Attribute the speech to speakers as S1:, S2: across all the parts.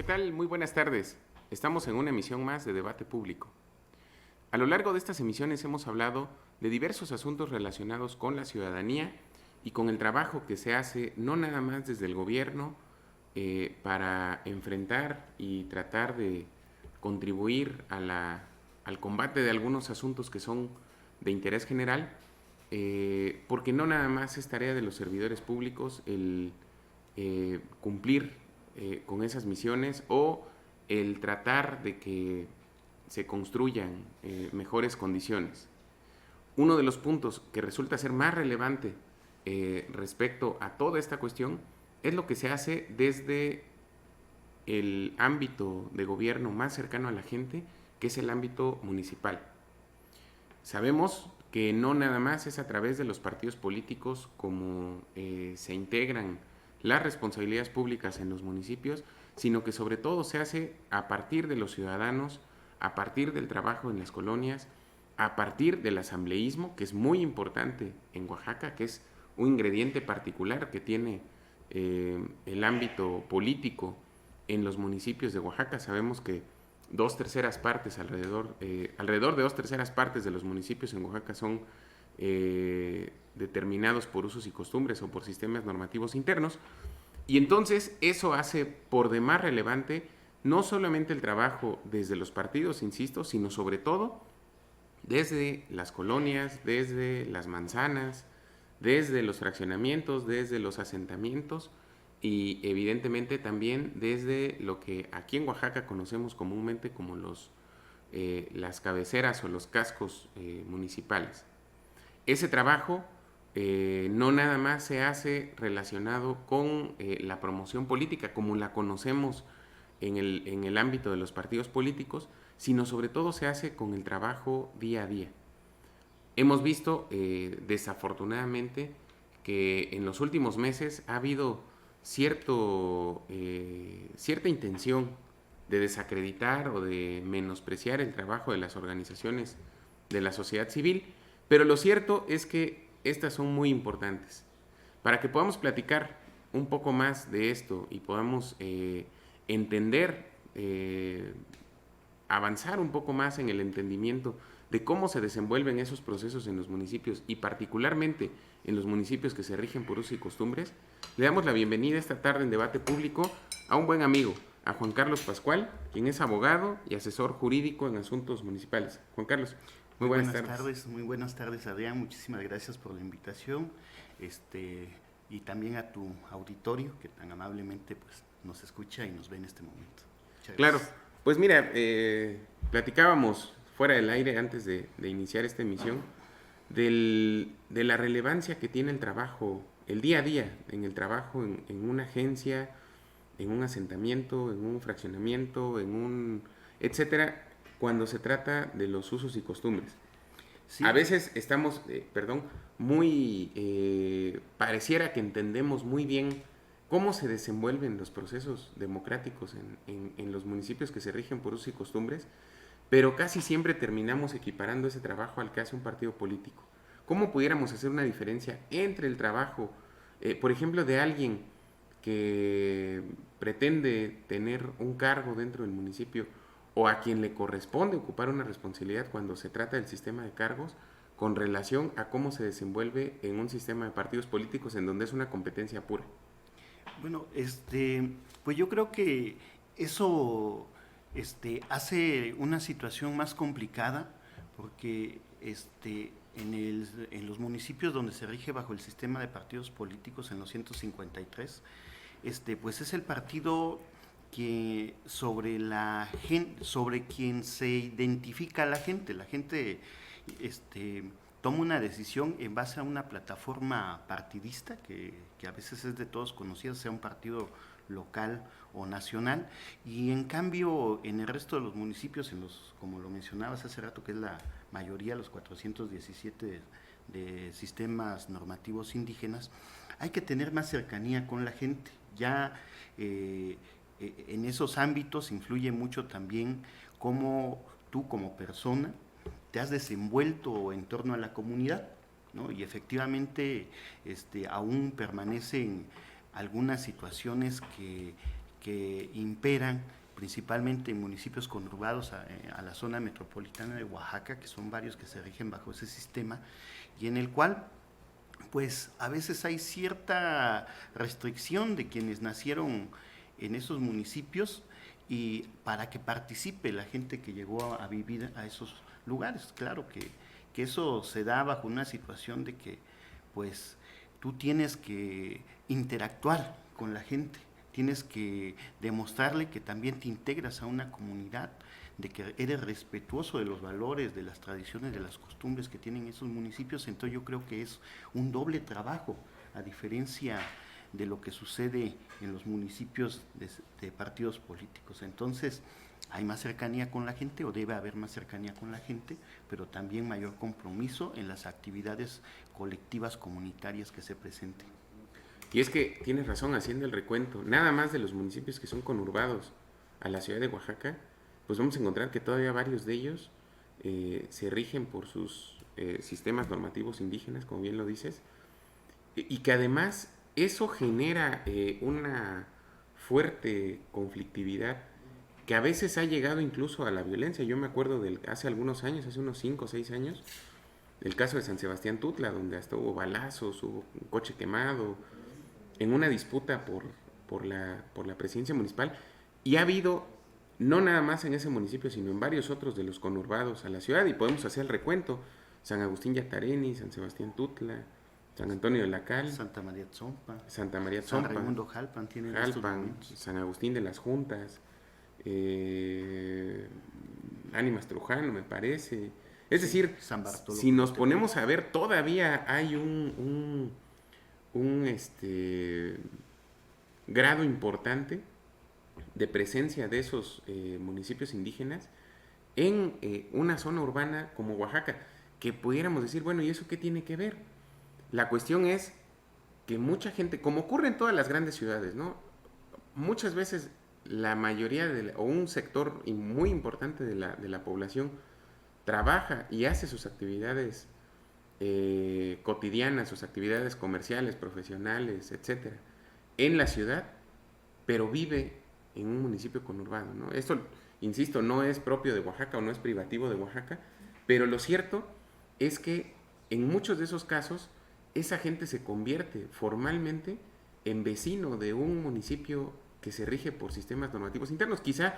S1: ¿Qué tal? Muy buenas tardes. Estamos en una emisión más de Debate Público. A lo largo de estas emisiones hemos hablado de diversos asuntos relacionados con la ciudadanía y con el trabajo que se hace no nada más desde el gobierno para enfrentar y tratar de contribuir al combate de algunos asuntos que son de interés general, porque no nada más es tarea de los servidores públicos el cumplir con esas misiones o el tratar de que se construyan mejores condiciones. Uno de los puntos que resulta ser más relevante respecto a toda esta cuestión es lo que se hace desde el ámbito de gobierno más cercano a la gente, que es el ámbito municipal. Sabemos que no nada más es a través de los partidos políticos como se integran las responsabilidades públicas en los municipios, sino que sobre todo se hace a partir de los ciudadanos, a partir del trabajo en las colonias, a partir del asambleísmo, que es muy importante en Oaxaca, que es un ingrediente particular que tiene el ámbito político en los municipios de Oaxaca. Sabemos que alrededor de 2/3 de los municipios en Oaxaca son determinados por usos y costumbres o por sistemas normativos internos. Y entonces eso hace por demás relevante no solamente el trabajo desde los partidos, insisto, sino sobre todo desde las colonias, desde las manzanas, desde los fraccionamientos, desde los asentamientos y evidentemente también desde lo que aquí en Oaxaca conocemos comúnmente como las cabeceras o los cascos municipales. Ese trabajo no nada más se hace relacionado con la promoción política como la conocemos en el ámbito de los partidos políticos, sino sobre todo se hace con el trabajo día a día. Hemos visto desafortunadamente que en los últimos meses ha habido cierta intención de desacreditar o de menospreciar el trabajo de las organizaciones de la sociedad civil, pero lo cierto es que estas son muy importantes. Para que podamos platicar un poco más de esto y podamos entender, avanzar un poco más en el entendimiento de cómo se desenvuelven esos procesos en los municipios y particularmente en los municipios que se rigen por usos y costumbres, le damos la bienvenida esta tarde en Debate Público a un buen amigo, a Juan Carlos Pascual, quien es abogado y asesor jurídico en asuntos municipales. Juan Carlos, muy buenas tardes.
S2: Muy buenas tardes, Adrián. Muchísimas gracias por la invitación, y también a tu auditorio que tan amablemente pues nos escucha y nos ve en este momento. Muchas
S1: Claro,
S2: gracias.
S1: pues mira, platicábamos fuera del aire antes de iniciar esta emisión de la relevancia que tiene el trabajo, el día a día, en el trabajo en una agencia, en un asentamiento, en un fraccionamiento, etcétera, cuando se trata de los usos y costumbres.
S2: Sí,
S1: A veces estamos, muy, pareciera que entendemos muy bien cómo se desenvuelven los procesos democráticos en los municipios que se rigen por usos y costumbres, pero casi siempre terminamos equiparando ese trabajo al que hace un partido político. ¿Cómo pudiéramos hacer una diferencia entre el trabajo, por ejemplo, de alguien que pretende tener un cargo dentro del municipio o a quien le corresponde ocupar una responsabilidad cuando se trata del sistema de cargos, con relación a cómo se desenvuelve en un sistema de partidos políticos en donde es una competencia pura?
S2: bueno, pues yo creo que eso hace una situación más complicada porque en los municipios donde se rige bajo el sistema de partidos políticos en los 153, pues es el partido que sobre quien se identifica la gente. La gente toma una decisión en base a una plataforma partidista que a veces es de todos conocida, sea un partido local o nacional, y en cambio en el resto de los municipios, como lo mencionabas hace rato, que es la mayoría, los 417 de sistemas normativos indígenas, hay que tener más cercanía con la gente. Ya en esos ámbitos influye mucho también cómo tú como persona te has desenvuelto en torno a la comunidad, ¿no? Y efectivamente aún permanecen algunas situaciones que imperan principalmente en municipios conurbados a la zona metropolitana de Oaxaca, que son varios que se rigen bajo ese sistema, y en el cual pues a veces hay cierta restricción de quienes nacieron en esos municipios y para que participe la gente que llegó a vivir a esos lugares. Claro que eso se da bajo una situación de que pues tú tienes que interactuar con la gente, tienes que demostrarle que también te integras a una comunidad, de que eres respetuoso de los valores, de las tradiciones, de las costumbres que tienen esos municipios. Entonces yo creo que es un doble trabajo, a diferencia de lo que sucede en los municipios de partidos políticos. Entonces hay más cercanía con la gente, o debe haber más cercanía con la gente, pero también mayor compromiso en las actividades colectivas comunitarias que se presenten.
S1: Y es que tienes razón, haciendo el recuento, nada más de los municipios que son conurbados a la ciudad de Oaxaca, pues vamos a encontrar que todavía varios de ellos se rigen por sus sistemas normativos indígenas, como bien lo dices, y que además eso genera una fuerte conflictividad que a veces ha llegado incluso a la violencia. Yo me acuerdo hace algunos años, hace unos 5 o 6 años, el caso de San Sebastián Tutla, donde hasta hubo balazos, hubo un coche quemado, en una disputa por la presidencia municipal, y ha habido, no nada más en ese municipio, sino en varios otros de los conurbados a la ciudad, y podemos hacer el recuento: San Agustín Yatareni, San Sebastián Tutla, San Antonio de la Cal,
S2: Santa María Tzompa,
S1: San
S2: Raimundo Jalpan tienen
S1: Jalpan, San Agustín de las Juntas, Ánimas Trujano, me parece. Es decir, si nos ponemos a ver, todavía hay un grado importante de presencia de esos municipios indígenas en una zona urbana como Oaxaca, que pudiéramos decir, bueno, ¿y eso qué tiene que ver? La cuestión es que mucha gente, como ocurre en todas las grandes ciudades, ¿no? Muchas veces la mayoría o un sector muy importante de la población trabaja y hace sus actividades cotidianas, sus actividades comerciales, profesionales, etcétera, en la ciudad, pero vive en un municipio conurbano, ¿no? Esto, insisto, no es propio de Oaxaca o no es privativo de Oaxaca, pero lo cierto es que en muchos de esos casos esa gente se convierte formalmente en vecino de un municipio que se rige por sistemas normativos internos. Quizá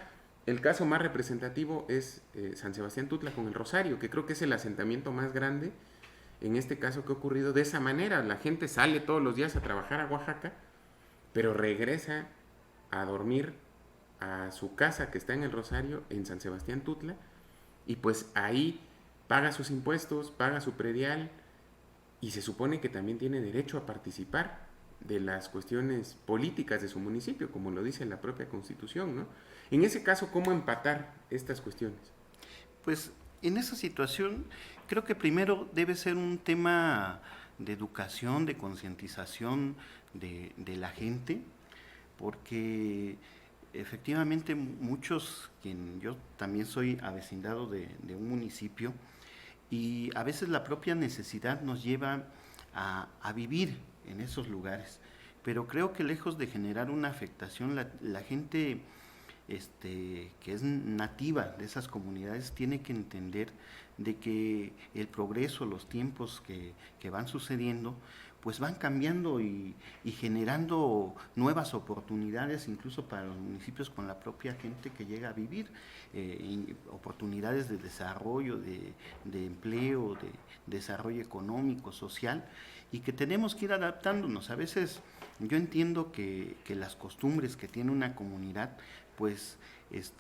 S1: el caso más representativo es San Sebastián Tutla con el Rosario, que creo que es el asentamiento más grande en este caso que ha ocurrido de esa manera. La gente sale todos los días a trabajar a Oaxaca, pero regresa a dormir a su casa que está en el Rosario, en San Sebastián Tutla, y pues ahí paga sus impuestos, paga su predial, y se supone que también tiene derecho a participar de las cuestiones políticas de su municipio, como lo dice la propia Constitución, ¿no? En ese caso, ¿cómo empatar estas cuestiones?
S2: Pues en esa situación creo que primero debe ser un tema de educación, de concientización de la gente, porque efectivamente muchos, yo también soy avecindado de un municipio, y a veces la propia necesidad nos lleva a vivir en esos lugares, pero creo que lejos de generar una afectación, la gente que es nativa de esas comunidades tiene que entender de que el progreso, los tiempos que van sucediendo, pues van cambiando y generando nuevas oportunidades, incluso para los municipios, con la propia gente que llega a vivir, oportunidades de desarrollo, de empleo, de desarrollo económico, social, y que tenemos que ir adaptándonos. A veces yo entiendo que las costumbres que tiene una comunidad, pues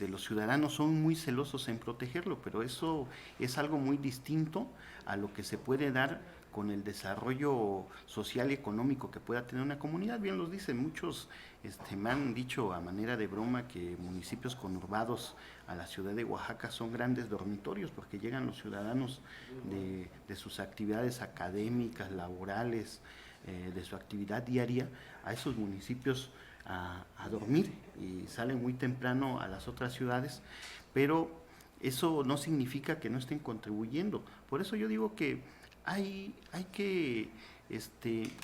S2: los ciudadanos son muy celosos en protegerlo, pero eso es algo muy distinto a lo que se puede dar con el desarrollo social y económico que pueda tener una comunidad. Bien los dicen muchos, me han dicho a manera de broma que municipios conurbados a la ciudad de Oaxaca son grandes dormitorios, porque llegan los ciudadanos de sus actividades académicas, laborales, de su actividad diaria a esos municipios a dormir, y salen muy temprano a las otras ciudades, pero eso no significa que no estén contribuyendo. Por eso yo digo que hay que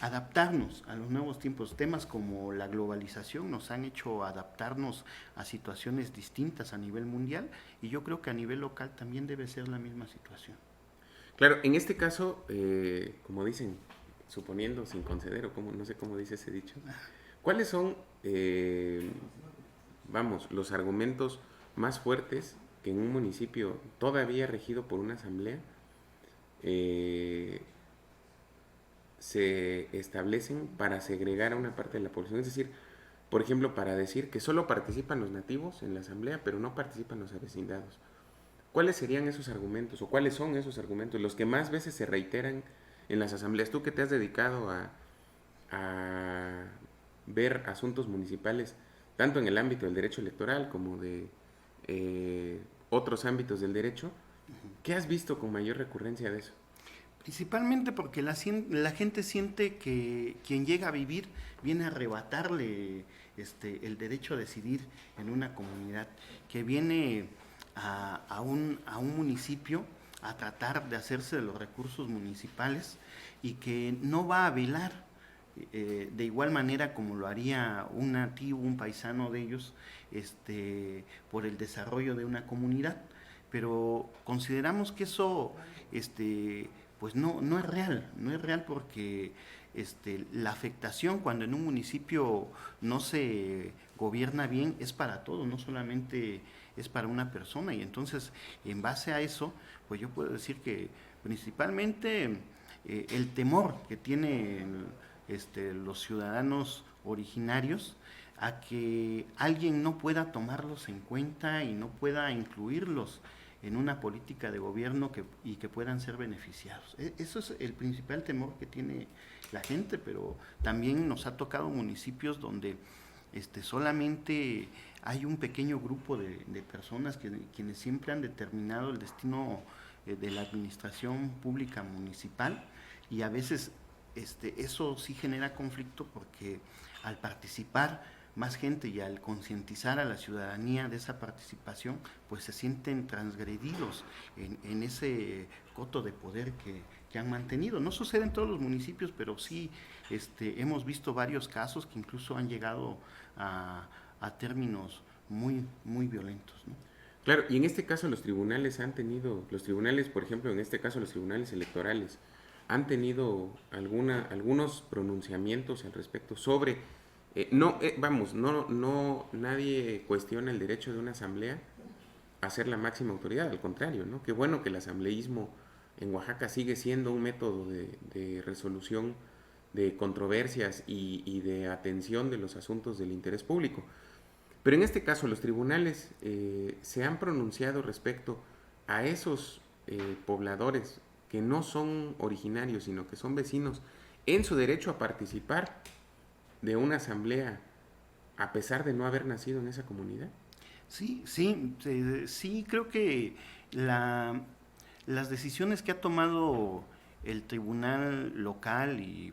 S2: adaptarnos a los nuevos tiempos. Temas como la globalización nos han hecho adaptarnos a situaciones distintas a nivel mundial, y yo creo que a nivel local también debe ser la misma situación.
S1: Claro, en este caso, como dicen, suponiendo sin conceder, o como, no sé cómo dice ese dicho, ¿cuáles son, los argumentos más fuertes que en un municipio todavía regido por una asamblea se establecen para segregar a una parte de la población? Es decir, por ejemplo, para decir que solo participan los nativos en la asamblea, pero no participan los avecindados. ¿Cuáles serían esos argumentos o cuáles son esos argumentos, los que más veces se reiteran en las asambleas? Tú que te has dedicado a ver asuntos municipales, tanto en el ámbito del derecho electoral como de otros ámbitos del derecho, ¿qué has visto con mayor recurrencia de eso?
S2: Principalmente porque la gente siente que quien llega a vivir viene a arrebatarle el derecho a decidir en una comunidad, que viene a un municipio a tratar de hacerse de los recursos municipales y que no va a velar de igual manera como lo haría un nativo, un paisano de ellos, por el desarrollo de una comunidad. Pero consideramos que eso pues no es real, no es real porque la afectación cuando en un municipio no se gobierna bien es para todos, no solamente es para una persona, y entonces en base a eso pues yo puedo decir que principalmente el temor que tienen los ciudadanos originarios a que alguien no pueda tomarlos en cuenta y no pueda incluirlos en una política de gobierno y que puedan ser beneficiados. Eso es el principal temor que tiene la gente, pero también nos ha tocado municipios donde solamente hay un pequeño grupo de personas quienes siempre han determinado el destino de la administración pública municipal, y a veces eso sí genera conflicto porque al participar más gente y al concientizar a la ciudadanía de esa participación, pues se sienten transgredidos en ese coto de poder que han mantenido. No sucede en todos los municipios, pero sí hemos visto varios casos que incluso han llegado a términos muy, muy violentos, ¿no?
S1: Claro, y en este caso los tribunales han tenido, los tribunales, por ejemplo, en este caso los tribunales electorales, han tenido algunos pronunciamientos al respecto sobre, nadie cuestiona el derecho de una asamblea a ser la máxima autoridad, al contrario, ¿no? Qué bueno que el asambleísmo en Oaxaca sigue siendo un método de resolución de controversias y de atención de los asuntos del interés público. Pero en este caso los tribunales se han pronunciado respecto a esos pobladores que no son originarios, sino que son vecinos, en su derecho a participar de una asamblea a pesar de no haber nacido en esa comunidad.
S2: Sí, sí, sí, creo que las decisiones que ha tomado el tribunal local y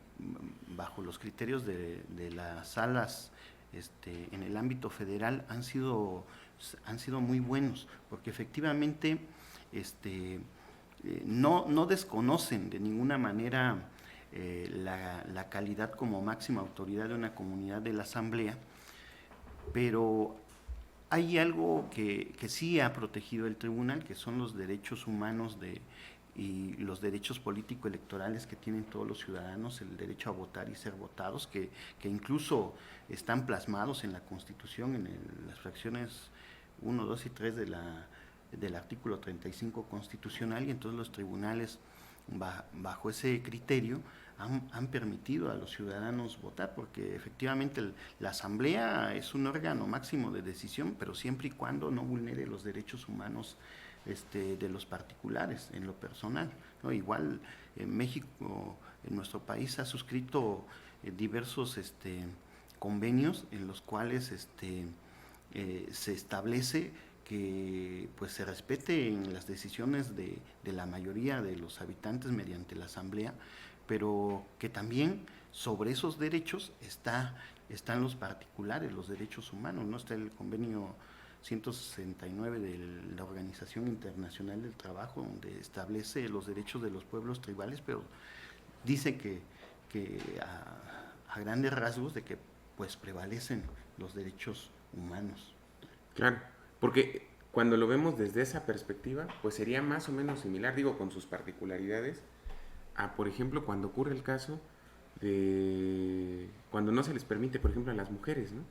S2: bajo los criterios de las salas en el ámbito federal han sido muy buenos, porque efectivamente no desconocen de ninguna manera la calidad como máxima autoridad de una comunidad de la asamblea, pero hay algo que sí ha protegido el tribunal, que son los derechos humanos y los derechos político-electorales que tienen todos los ciudadanos, el derecho a votar y ser votados, que incluso están plasmados en la Constitución, en las fracciones 1, 2 y 3 del artículo 35 constitucional, y entonces los tribunales, bajo ese criterio, han permitido a los ciudadanos votar, porque efectivamente la asamblea es un órgano máximo de decisión, pero siempre y cuando no vulnere los derechos humanos de los particulares en lo personal, ¿no? Igual en México, en nuestro país, ha suscrito diversos convenios en los cuales se establece que pues se respeten las decisiones de la mayoría de los habitantes mediante la asamblea, pero que también sobre esos derechos están los particulares, los derechos humanos, ¿no? Está el convenio 169 de la Organización Internacional del Trabajo, donde establece los derechos de los pueblos tribales, pero dice que que a grandes rasgos de que pues prevalecen los derechos humanos.
S1: Claro, porque cuando lo vemos desde esa perspectiva, pues sería más o menos similar, digo, con sus particularidades, a, por ejemplo, cuando ocurre el caso de cuando no se les permite, por ejemplo, a las mujeres, ¿no?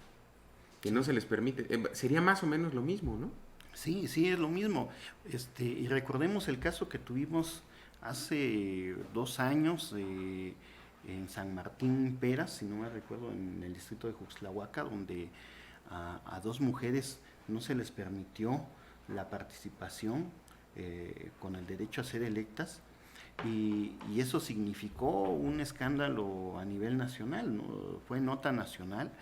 S1: Que no
S2: Sí.
S1: se les permite, sería más o menos lo mismo, ¿no?
S2: Sí, sí, es lo mismo. Y recordemos el caso que tuvimos hace 2 años en San Martín Peras, si no me recuerdo, en el distrito de Juxtlahuaca, donde a 2 mujeres no se les permitió la participación con el derecho a ser electas y eso significó un escándalo a nivel nacional, ¿no? Fue nota nacional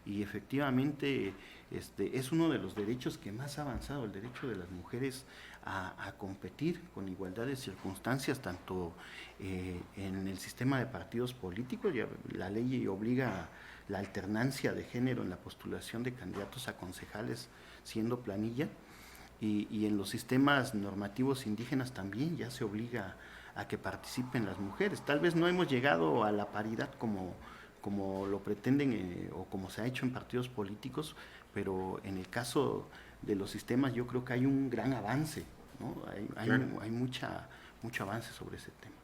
S2: y efectivamente es uno de los derechos que más ha avanzado, el derecho de las mujeres a competir con igualdad de circunstancias, tanto en el sistema de partidos políticos, ya la ley obliga la alternancia de género en la postulación de candidatos a concejales siendo planilla, y en los sistemas normativos indígenas también ya se obliga a que participen las mujeres. Tal vez no hemos llegado a la paridad como lo pretenden o como se ha hecho en partidos políticos, pero en el caso de los sistemas yo creo que hay un gran avance, ¿no?
S1: Claro.
S2: Hay mucho avance sobre ese tema.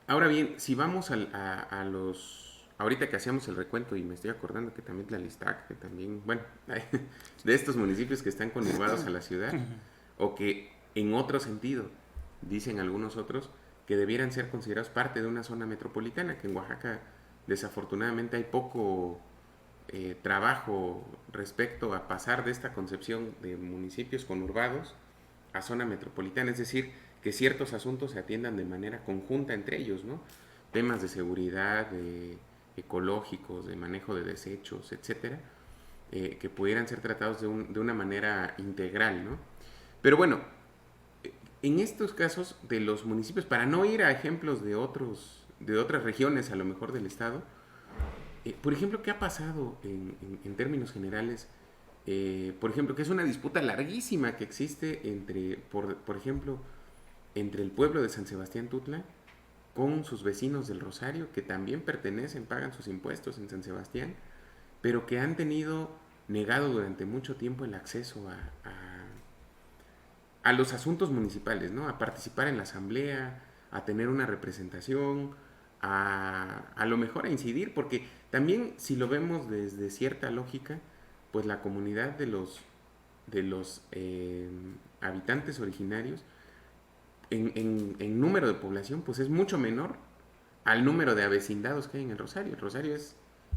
S1: Ahora bien, si vamos a los... Ahorita que hacíamos el recuento y me estoy acordando que también Tlalistac, que también, bueno, de estos municipios que están conurbados a la ciudad, o que en otro sentido, dicen algunos otros, que debieran ser considerados parte de una zona metropolitana, que en Oaxaca desafortunadamente hay poco trabajo respecto a pasar de esta concepción de municipios conurbados a zona metropolitana, es decir, que ciertos asuntos se atiendan de manera conjunta entre ellos, ¿no? Temas de seguridad, ecológicos, de manejo de desechos, etcétera, que pudieran ser tratados de una manera integral, ¿no? Pero bueno, en estos casos de los municipios, para no ir a ejemplos de otras regiones a lo mejor del estado, por ejemplo, ¿qué ha pasado en términos generales? Por ejemplo, que es una disputa larguísima que existe entre, por ejemplo, entre el pueblo de San Sebastián Tutla con sus vecinos del Rosario, que también pertenecen, pagan sus impuestos en San Sebastián, pero que han tenido negado durante mucho tiempo el acceso a los asuntos municipales, ¿no? A participar en la asamblea, a tener una representación, a lo mejor a incidir, porque también si lo vemos desde cierta lógica, pues la comunidad de los habitantes originarios en número de población pues es mucho menor al número de avecindados que hay en el Rosario. El Rosario es,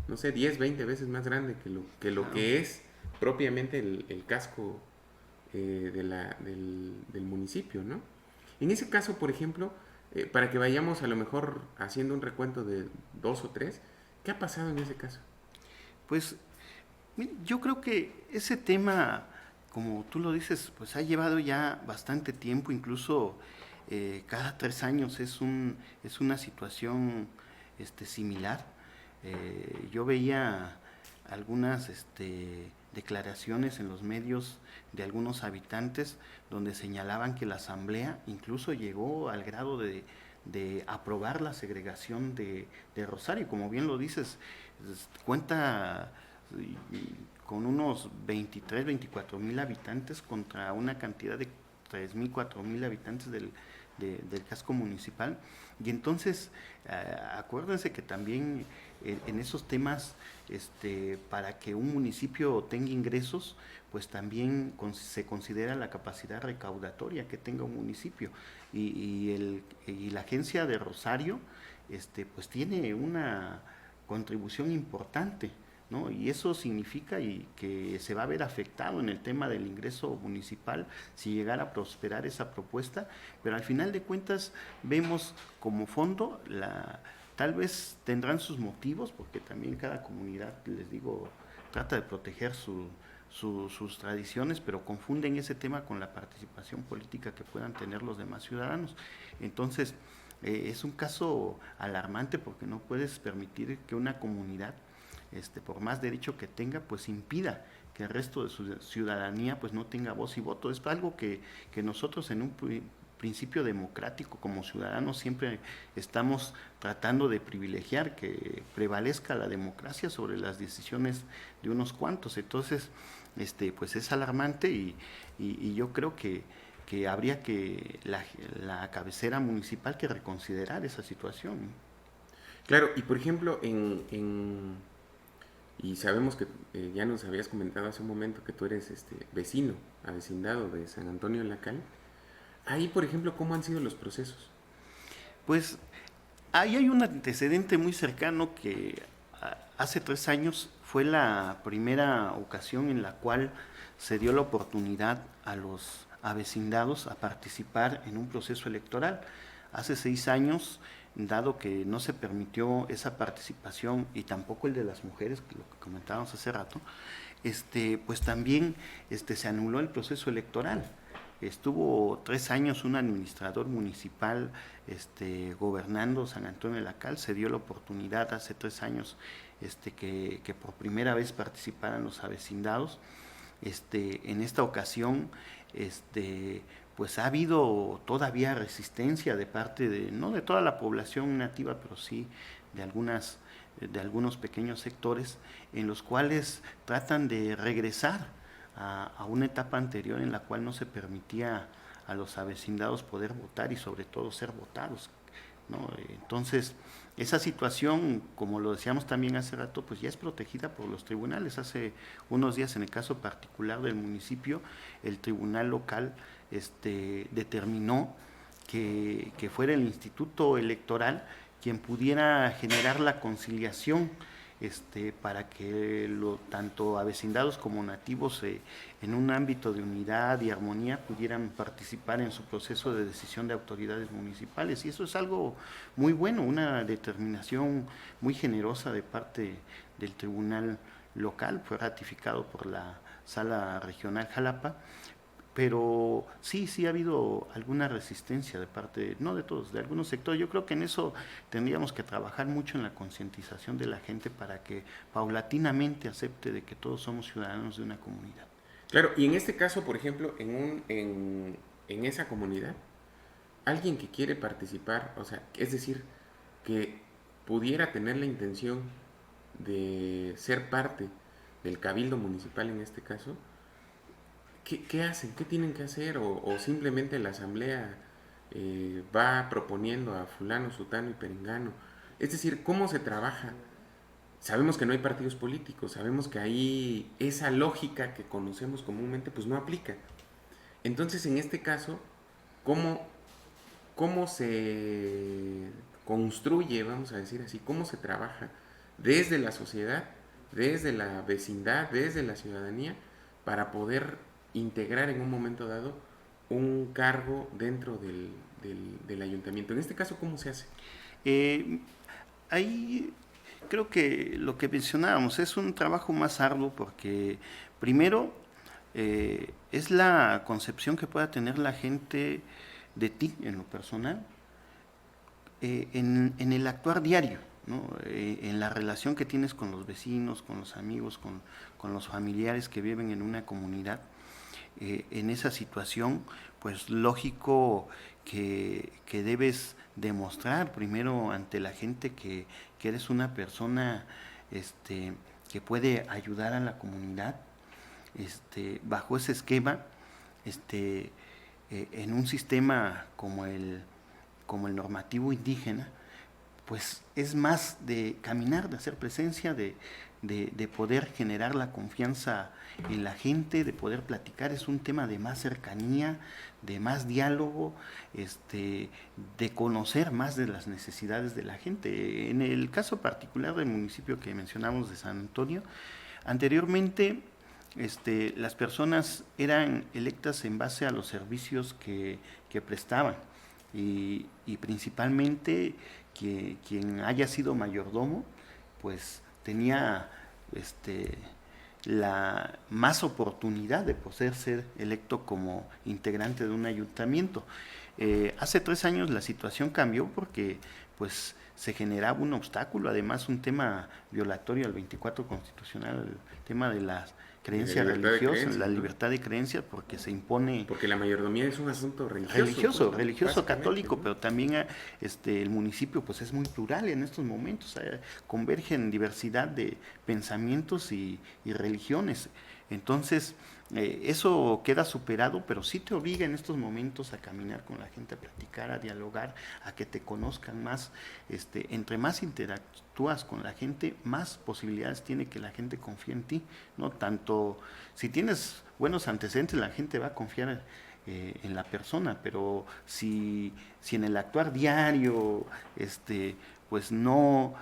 S1: no sé, 10, 20 veces más grande que lo
S2: Claro.
S1: que es propiamente el casco del municipio, ¿no? En ese caso, por ejemplo, para que vayamos a lo mejor haciendo un recuento de 2 o 3, ¿qué ha pasado en ese caso?
S2: Pues yo creo que ese tema, como tú lo dices, pues ha llevado ya bastante tiempo, incluso cada 3 años es una situación similar. Yo veía algunas declaraciones en los medios de algunos habitantes donde señalaban que la asamblea incluso llegó al grado de aprobar la segregación de Rosario. Como bien lo dices, cuenta con unos 23, 24 mil habitantes contra una cantidad de 3.000, 4.000 habitantes del casco municipal. Y entonces, acuérdense que también en esos temas, para que un municipio tenga ingresos, pues también se considera la capacidad recaudatoria que tenga un municipio. Y la agencia de Rosario, pues tiene una contribución importante, ¿no? Y eso significa que se va a ver afectado en el tema del ingreso municipal si llegara a prosperar esa propuesta, pero al final de cuentas vemos como fondo, tal vez tendrán sus motivos, porque también cada comunidad, les digo, trata de proteger sus tradiciones, pero confunden ese tema con la participación política que puedan tener los demás ciudadanos. Entonces, es un caso alarmante porque no puedes permitir que una comunidad, por más derecho que tenga, pues impida que el resto de su ciudadanía pues no tenga voz y voto. Es algo que nosotros en un principio democrático. Como ciudadanos siempre estamos tratando de privilegiar que prevalezca la democracia sobre las decisiones de unos cuantos. Entonces, pues es alarmante y yo creo que habría que la cabecera municipal que reconsiderar esa situación.
S1: Claro, y por ejemplo, y sabemos que ya nos habías comentado hace un momento que tú eres vecino, avecindado de San Antonio de la Cal. Ahí, por ejemplo, ¿cómo han sido los procesos?
S2: Pues ahí hay un antecedente muy cercano que hace 3 años fue la primera ocasión en la cual se dio la oportunidad a los avecindados a participar en un proceso electoral. Hace 6 años, dado que no se permitió esa participación y tampoco el de las mujeres, lo que comentábamos hace rato, pues también se anuló el proceso electoral. Estuvo 3 años un administrador municipal gobernando San Antonio de la Cal. Se dio la oportunidad hace 3 años que por primera vez participaran los avecindados. En esta ocasión, pues ha habido todavía resistencia de parte de, no de toda la población nativa, pero sí de algunos pequeños sectores en los cuales tratan de regresar a una etapa anterior en la cual no se permitía a los avecindados poder votar y sobre todo ser votados, ¿no? Entonces, esa situación, como lo decíamos también hace rato, pues ya es protegida por los tribunales. Hace unos días, en el caso particular del municipio, el tribunal local determinó que fuera el Instituto Electoral quien pudiera generar la conciliación para que tanto avecindados como nativos en un ámbito de unidad y armonía pudieran participar en su proceso de decisión de autoridades municipales. Y eso es algo muy bueno, una determinación muy generosa de parte del tribunal local. Fue ratificado por la Sala Regional Jalapa, pero sí ha habido alguna resistencia de parte, no de todos, de algunos sectores. Yo creo que en eso tendríamos que trabajar mucho en la concientización de la gente para que paulatinamente acepte de que todos somos ciudadanos de una comunidad.
S1: Claro, y en este caso, por ejemplo, en esa comunidad, alguien que quiere participar, o sea, es decir, que pudiera tener la intención de ser parte del cabildo municipal en este caso, ¿qué hacen? ¿Qué tienen que hacer? ¿O simplemente la asamblea va proponiendo a fulano, sutano y perengano? Es decir, ¿cómo se trabaja? Sabemos que no hay partidos políticos, sabemos que ahí esa lógica que conocemos comúnmente pues no aplica. Entonces, en este caso, ¿cómo se construye, vamos a decir así, cómo se trabaja desde la sociedad, desde la vecindad, desde la ciudadanía, para poder integrar en un momento dado un cargo dentro del ayuntamiento? En este caso, ¿cómo se hace?
S2: Ahí creo que lo que mencionábamos es un trabajo más arduo porque primero es la concepción que pueda tener la gente de ti en lo personal, en el actuar diario, ¿no? En la relación que tienes con los vecinos, con los amigos, con los familiares que viven en una comunidad. En esa situación, pues lógico que debes demostrar primero ante la gente que eres una persona que puede ayudar a la comunidad, bajo ese esquema, en un sistema como el normativo indígena, pues es más de caminar, de hacer presencia, de poder generar la confianza en la gente, de poder platicar. Es un tema de más cercanía, de más diálogo, de conocer más de las necesidades de la gente. En el caso particular del municipio que mencionamos de San Antonio, anteriormente las personas eran electas en base a los servicios que prestaban y principalmente quien haya sido mayordomo, pues tenía la más oportunidad de poder ser electo como integrante de un ayuntamiento. Hace 3 años la situación cambió porque pues se generaba un obstáculo, además un tema violatorio al 24 constitucional, el tema de las creencia religiosa, la libertad de creencia, porque se impone...
S1: Porque la mayordomía es un asunto religioso.
S2: Religioso, católico, ¿no? Pero también el municipio pues es muy plural en estos momentos, convergen diversidad de pensamientos y religiones. Entonces, eso queda superado, pero sí te obliga en estos momentos a caminar con la gente, a platicar, a dialogar, a que te conozcan más. Entre más interactúas con la gente, más posibilidades tiene que la gente confíe en ti, ¿no? Tanto si tienes buenos antecedentes, la gente va a confiar en la persona, pero si en el actuar diario, pues no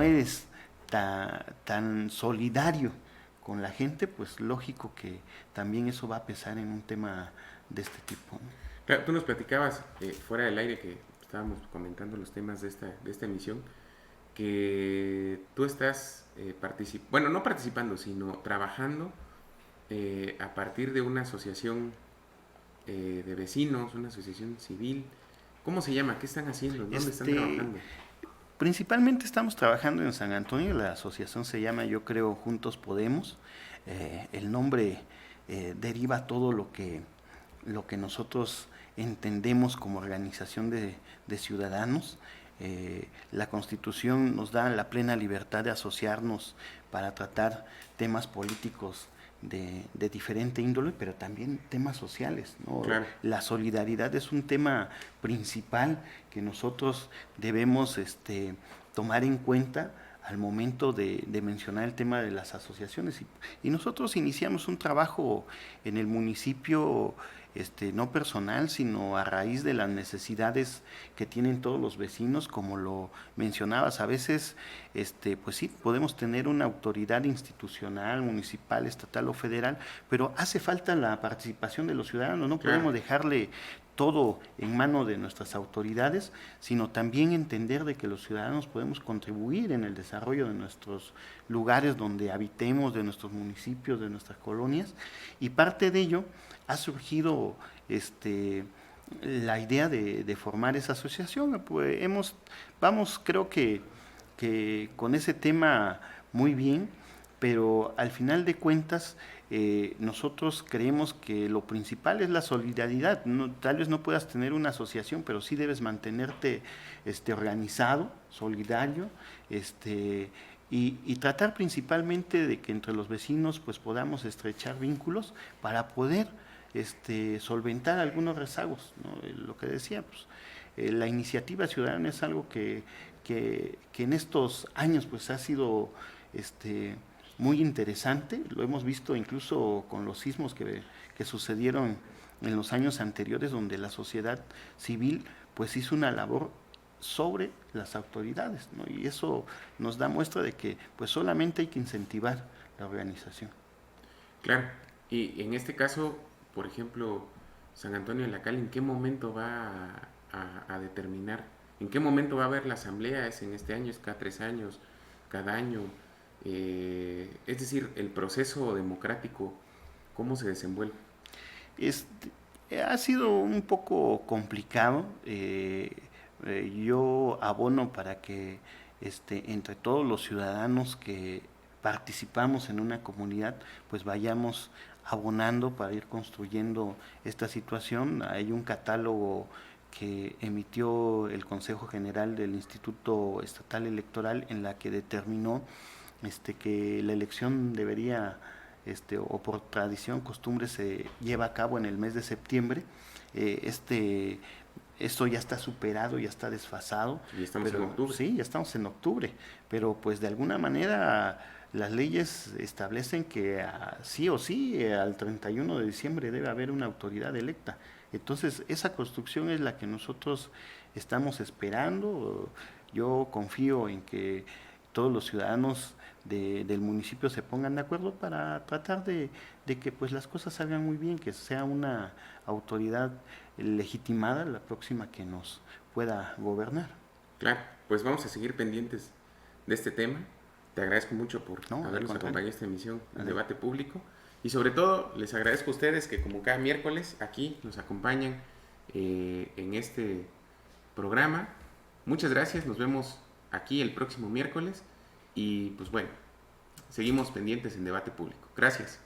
S2: eres tan solidario con la gente, pues lógico que también eso va a pesar en un tema de este tipo, ¿no?
S1: Claro, tú nos platicabas fuera del aire, que estábamos comentando los temas de esta emisión, que tú estás no participando, sino trabajando a partir de una asociación de vecinos, una asociación civil. ¿Cómo se llama? ¿Qué están haciendo? ¿Dónde están trabajando?
S2: Principalmente estamos trabajando en San Antonio. La asociación se llama, yo creo, Juntos Podemos. El nombre deriva todo lo que nosotros entendemos como organización de ciudadanos. La Constitución nos da la plena libertad de asociarnos para tratar temas políticos de diferente índole, pero también temas sociales, ¿no?
S1: Claro.
S2: La solidaridad es un tema principal que nosotros debemos tomar en cuenta al momento de mencionar el tema de las asociaciones. Y nosotros iniciamos un trabajo en el municipio, no personal, sino a raíz de las necesidades que tienen todos los vecinos, como lo mencionabas. A veces, pues sí, podemos tener una autoridad institucional, municipal, estatal o federal, pero hace falta la participación de los ciudadanos. No podemos dejarle todo en mano de nuestras autoridades, sino también entender de que los ciudadanos podemos contribuir en el desarrollo de nuestros lugares donde habitemos, de nuestros municipios, de nuestras colonias, y parte de ello ha surgido la idea de formar esa asociación. Pues vamos, creo que con ese tema muy bien, pero al final de cuentas nosotros creemos que lo principal es la solidaridad. Tal vez no puedas tener una asociación, pero sí debes mantenerte organizado, solidario, y tratar principalmente de que entre los vecinos pues podamos estrechar vínculos para poder solventar algunos rezagos, ¿no? Lo que decía, pues, la iniciativa ciudadana es algo que en estos años pues ha sido muy interesante. Lo hemos visto incluso con los sismos que sucedieron en los años anteriores, donde la sociedad civil pues hizo una labor sobre las autoridades, ¿no? Y eso nos da muestra de que pues solamente hay que incentivar la organización.
S1: Claro, y en este caso, por ejemplo, San Antonio de la Cal, ¿en qué momento va a determinar? ¿En qué momento va a haber la asamblea? ¿Es en este año? ¿Es cada 3 años? ¿Cada año? Es decir, el proceso democrático, ¿cómo se desenvuelve?
S2: Ha sido un poco complicado. Yo abono para que entre todos los ciudadanos que participamos en una comunidad, pues vayamos abonando para ir construyendo esta situación. Hay un catálogo que emitió el Consejo General del Instituto Estatal Electoral, en la que determinó que la elección debería, o por tradición, costumbre, se lleva a cabo en el mes de septiembre. Esto ya está superado, ya está desfasado.
S1: Y estamos en octubre.
S2: Sí, ya estamos en octubre, pero pues de alguna manera las leyes establecen que sí o sí al 31 de diciembre debe haber una autoridad electa. Entonces esa construcción es la que nosotros estamos esperando. Yo confío en que todos los ciudadanos del municipio se pongan de acuerdo para tratar de que pues las cosas salgan muy bien, que sea una autoridad legitimada la próxima que nos pueda gobernar.
S1: Claro, pues vamos a seguir pendientes de este tema. Te agradezco mucho por habernos acompañado en esta emisión en Debate Público, y sobre todo les agradezco a ustedes que como cada miércoles aquí nos acompañan en este programa. Muchas gracias, nos vemos aquí el próximo miércoles y pues bueno, seguimos pendientes en Debate Público. Gracias.